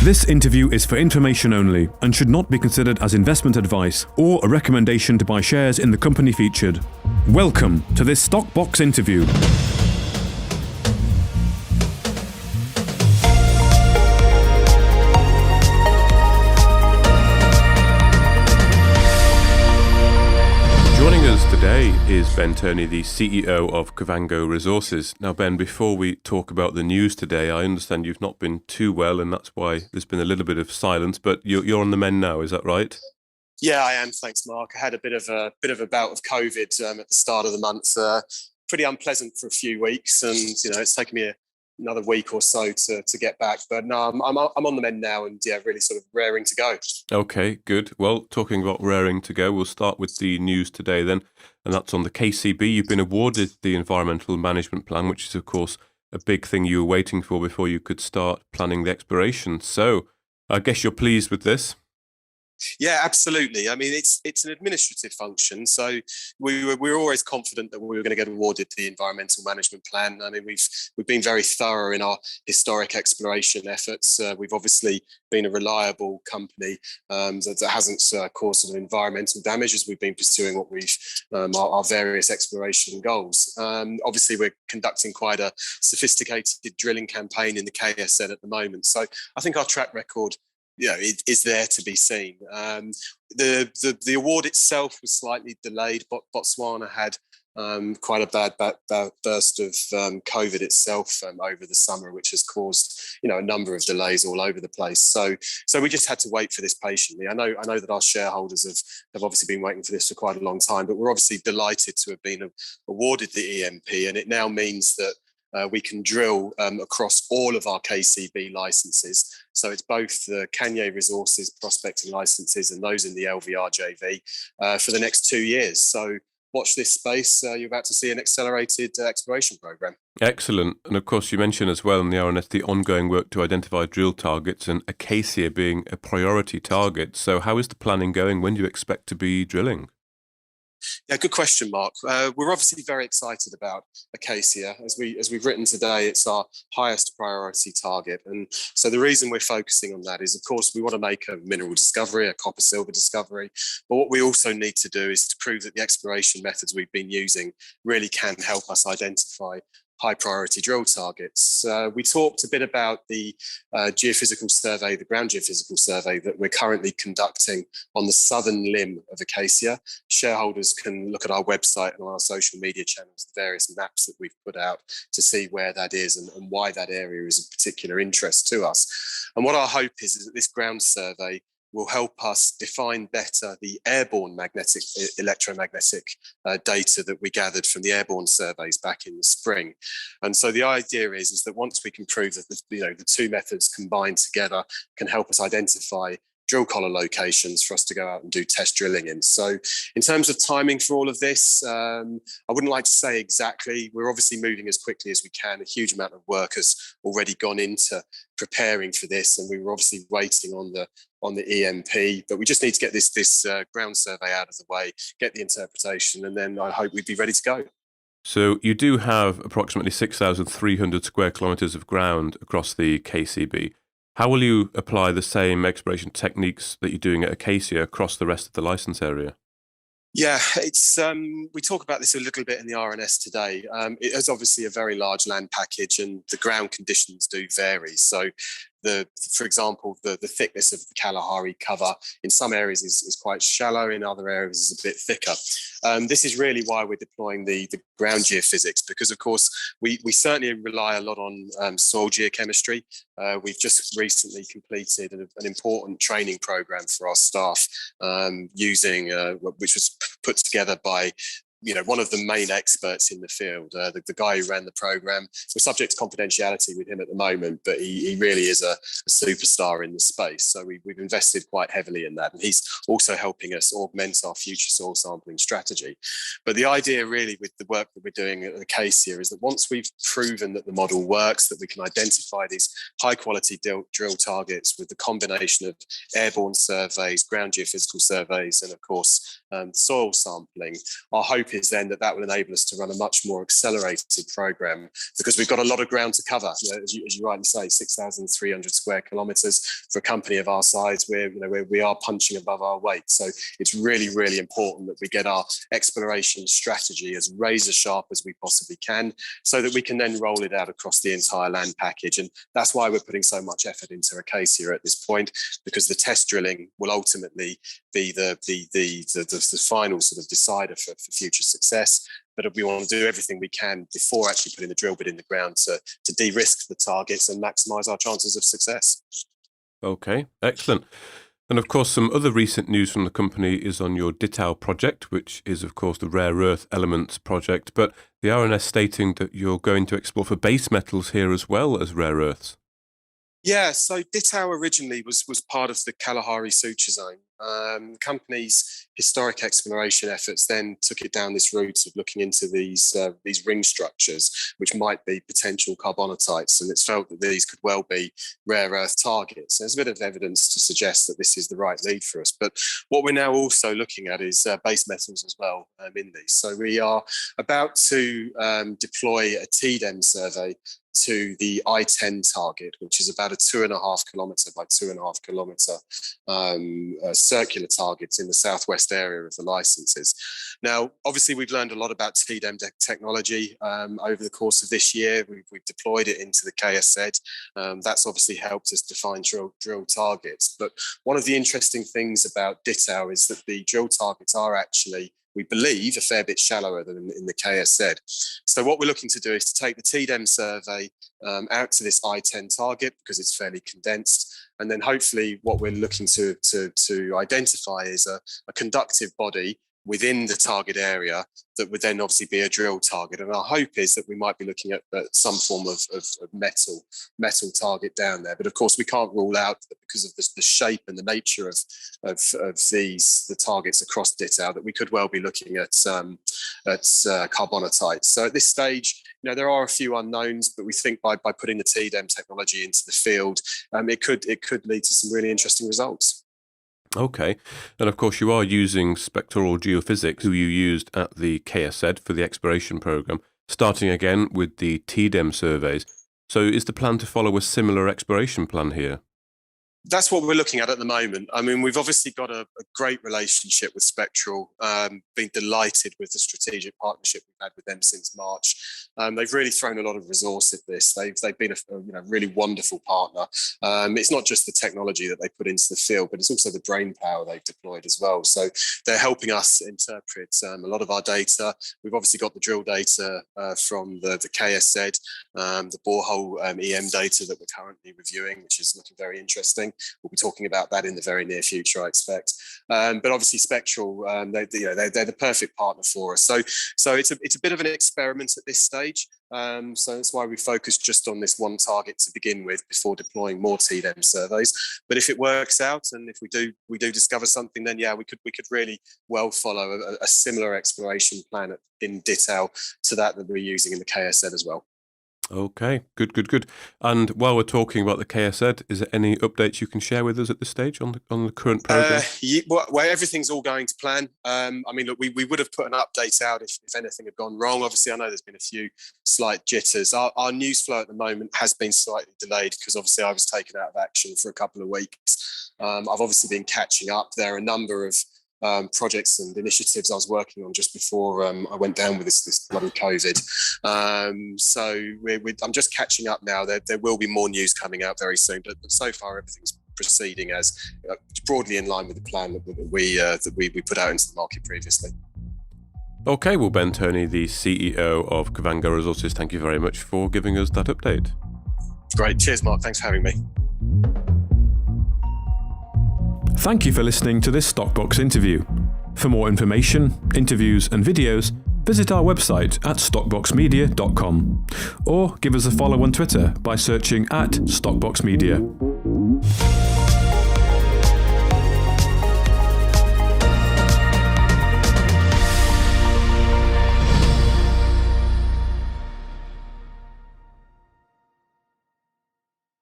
This interview is for information only and should not be considered as investment advice or a recommendation to buy shares in the company featured. Welcome to this Stock Box interview. Joining us today is Ben Turney, the CEO of Kavango Resources. Now, Ben, before we talk about the news today, I understand you've not been too well, and that's why there's been a little bit of silence. But you're on the mend now, is that right? Yeah, I am. Thanks, Mark. I had a bit of a bout of COVID at the start of the month. Pretty unpleasant for a few weeks, and it's taken me another week or so to get back. But no, I'm on the mend now, and really sort of raring to go. Okay, good. Well, talking about raring to go, we'll start with the news today then, and that's on the KCB. You've been awarded the Environmental Management Plan, which is, of course, a big thing you were waiting for before you could start planning the exploration. So I guess you're pleased with this? Yeah, absolutely. I mean, it's an administrative function, so we were always confident that we were going to get awarded the environmental management plan. I mean, we've been very thorough in our historic exploration efforts. We've obviously been a reliable company that hasn't caused sort of environmental damage as we've been pursuing what we've our various exploration goals. Obviously, we're conducting quite a sophisticated drilling campaign in the KSN at the moment, so I think our track record it is there to be seen. The award itself was slightly delayed. Botswana had quite a bad burst of COVID itself over the summer, which has caused a number of delays all over the place. So we just had to wait for this patiently. I know that our shareholders have obviously been waiting for this for quite a long time, but we're obviously delighted to have been awarded the EMP, and it now means that we can drill across all of our KCB licenses. So it's both the Kavango Resources prospecting licenses and those in the LVR JV for the next 2 years. So watch this space. You're about to see an accelerated exploration program. Excellent. And of course, you mentioned as well in the RNS the ongoing work to identify drill targets and Acacia being a priority target. So how is the planning going? When do you expect to be drilling? Yeah, good question, Mark. We're obviously very excited about Acacia. As we've written today, it's our highest priority target. And so the reason we're focusing on that is, of course, we want to make a mineral discovery, a copper-silver discovery. But what we also need to do is to prove that the exploration methods we've been using really can help us identify high priority drill targets. We talked a bit about the geophysical survey, the ground geophysical survey that we're currently conducting on the southern limb of Acacia. Shareholders can look at our website and on our social media channels, the various maps that we've put out to see where that is and why that area is of particular interest to us. And what our hope is that this ground survey will help us define better the airborne electromagnetic data that we gathered from the airborne surveys back in the spring. And so the idea is that once we can prove that the two methods combined together can help us identify drill collar locations for us to go out and do test drilling in. So in terms of timing for all of this, I wouldn't like to say exactly. We're obviously moving as quickly as we can. A huge amount of work has already gone into preparing for this, and we were obviously waiting on the EMP, but we just need to get this ground survey out of the way, get the interpretation, and then I hope we'd be ready to go. So you do have approximately 6,300 square kilometres of ground across the KCB. How will you apply the same exploration techniques that you're doing at Acacia across the rest of the licence area? Yeah, it's we talk about this a little bit in the RNS today. It is obviously a very large land package, and the ground conditions do vary. So, for example, the thickness of the Kalahari cover in some areas is quite shallow, in other areas is a bit thicker. This is really why we're deploying the ground geophysics, because of course we certainly rely a lot on soil geochemistry. We've just recently completed an important training program for our staff using which was put together by one of the main experts in the field, the guy who ran the program. We're subject to confidentiality with him at the moment, but he really is a superstar in the space. So we've invested quite heavily in that. And he's also helping us augment our future soil sampling strategy. But the idea really with the work that we're doing at Acacia is that once we've proven that the model works, that we can identify these high quality drill targets with the combination of airborne surveys, ground geophysical surveys, and of course soil sampling, our hope is then that will enable us to run a much more accelerated program, because we've got a lot of ground to cover. As you rightly say, 6,300 square kilometres for a company of our size. We are punching above our weight. So it's really, really important that we get our exploration strategy as razor sharp as we possibly can, so that we can then roll it out across the entire land package. And that's why we're putting so much effort into Acacia at this point, because the test drilling will ultimately be the final sort of decider for future success. But we want to do everything we can before actually putting the drill bit in the ground to de-risk the targets and maximise our chances of success. Okay, excellent. And of course, some other recent news from the company is on your Ditau project, which is, of course, the rare earth elements project. But the RNS stating that you're going to explore for base metals here as well as rare earths. Yeah, so Ditau originally was part of the Kalahari Suture Zone. The company's historic exploration efforts then took it down this route of looking into these ring structures, which might be potential carbonatites, and it's felt that these could well be rare earth targets. There's a bit of evidence to suggest that this is the right lead for us. But what we're now also looking at is base metals as well in these. So we are about to deploy a TDEM survey to the I-10 target, which is about a 2.5 kilometre by 2.5 kilometre circular targets in the southwest area of the licenses. Now, obviously, we've learned a lot about TDEM technology over the course of this year. We've deployed it into the KSZ. That's obviously helped us define drill targets. But one of the interesting things about Ditau is that the drill targets are actually, we believe, a fair bit shallower than in the KSZ. So what we're looking to do is to take the TDEM survey out to this I-10 target, because it's fairly condensed. And then hopefully what we're looking to identify is a conductive body within the target area that would then obviously be a drill target. And our hope is that we might be looking at some form of metal target down there. But of course, we can't rule out that because of the shape and the nature of the targets across Ditau, that we could well be looking at carbonatites. So at this stage, there are a few unknowns, but we think by putting the TDEM technology into the field, it could lead to some really interesting results. Okay. And of course, you are using Spectral geophysics, who you used at the KSZ for the exploration program, starting again with the TDEM surveys. So is the plan to follow a similar exploration plan here? That's what we're looking at the moment. I mean, we've obviously got a great relationship with Spectral, been delighted with the strategic partnership we've had with them since March. They've really thrown a lot of resource at this. They've been a really wonderful partner. It's not just the technology that they put into the field, but it's also the brain power they've deployed as well. So they're helping us interpret a lot of our data. We've obviously got the drill data from the KSZ, the borehole EM data that we're currently reviewing, which is looking very interesting. We'll be talking about that in the very near future, I expect. But obviously, Spectral, they're the perfect partner for us. So it's a bit of an experiment at this stage. So that's why we focused just on this one target to begin with before deploying more TDEM surveys. But if it works out, and if we do discover something, then we could really well follow a similar exploration plan in Ditau to that we're using in the KSZ as well. Okay, good. And while we're talking about the KSZ, is there any updates you can share with us at this stage on the current program? Well, everything's all going to plan. I mean, look, we would have put an update out if anything had gone wrong. Obviously, I know there's been a few slight jitters. Our news flow at the moment has been slightly delayed because obviously I was taken out of action for a couple of weeks. I've obviously been catching up. There are a number of projects and initiatives I was working on just before I went down with this bloody COVID. So I'm just catching up now. There will be more news coming out very soon, but so far everything's proceeding as broadly in line with the plan that we put out into the market previously. Okay, well, Ben Turney, the CEO of Kavango Resources, thank you very much for giving us that update. Great. Cheers, Mark. Thanks for having me. Thank you for listening to this Stockbox interview. For more information, interviews and videos, visit our website at stockboxmedia.com or give us a follow on Twitter by searching @StockboxMedia.